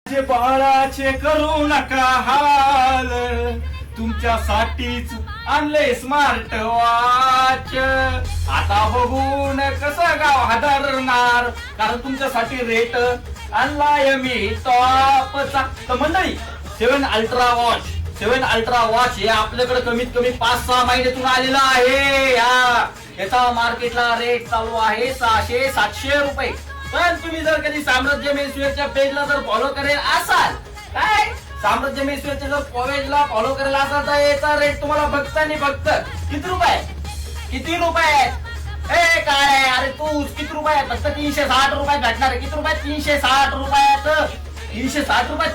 माझे बाळाचे करू नका हाल, तुमच्यासाठीच आणले स्मार्ट वॉच. आता बघून कसं गाव हादरणार, कारण तुमच्यासाठी रेट आणलाय मी टॉपचा. तर मंडळी 7 अल्ट्रा वॉच हे आपल्याकडे कमीत कमी 5-6 महिन्यातून आलेलं आहे. याचा मार्केटला रेट चालू आहे 600-700 रुपये. पण तुम्ही जर कधी साम्राज्य मेन्सवेअरच्या पेजला जर फॉलो करेल असाल, काय साम्राज्य मेन्सवेअरच्या जर पेजला फॉलो करेल असाल तर याचा रेट तुम्हाला फक्त किती रुपये ए काय अरे तू किती रुपये फक्त 360 रुपये भेटणार आहे. किती रुपये 360 रुपयात 360 रुपयात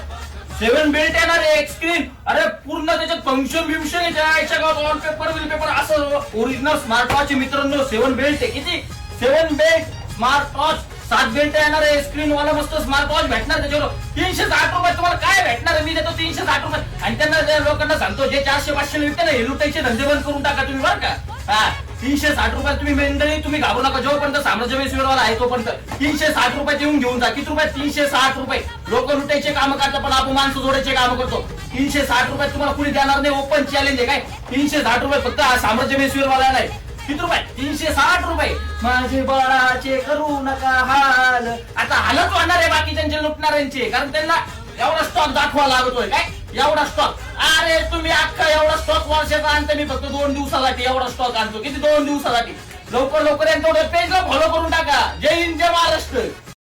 7 बेल्ट येणार आहे, एक स्क्रीन. अरे पूर्ण त्याच्यात फंक्शन याच्या वॉलपेपर असं ओरिजिनल स्मार्ट वॉच मित्रांनो. 7 बेल्ट आहे. किती 7 बेल्ट स्मार्ट वॉच, 7 बेल्ट येणार आहे, स्क्रीन वाला मस्त स्मार्ट वॉच भेटणार. त्याच्यावर 360 रुपये तुम्हाला काय भेटणार आहे, मी देतो 360 रुपये. आणि त्यांना लोकांना सांगतो जे 400-500 विकते ना, हे लुटायचे धंदे बंद करून टाका तुम्ही बरं का. 360 रुपये तुम्ही मंडळी तुम्ही घाबरू नका. जोपर्यंत साम्राज्य मेन्सवेअरवाला आहे तोपर्यंत 360 रुपये येऊन घेऊन जा. किती रुपये 360 रुपये. लोक लुटायचे काम करतात पण आपण माणसं जोडायचे काम करतो. 360 रुपये तुम्हाला कुणी देणार नाही. ओपन चॅलेंज आहे काय. 360 रुपये फक्त साम्राज्य मेन्सवेअरवाला नाही. किती रुपये 360 रुपये. माझे बाळाचे करू नका हाल. आता हालत होणार आहे बाकीच्यांचे लुटणाऱ्यांचे, कारण त्यांना एवढा स्टॉक दाखवा लागतोय. काय एवढा स्टॉक. अरे तुम्ही अख्खा एवढा स्टॉक वर्षाचा आणता, मी फक्त 2 दिवसासाठी एवढा स्टॉक आणतो. किती 2 दिवसासाठी. लवकर यांच्या पेजला फॉलो करून टाका. जय हिंद, जय महाराष्ट्र.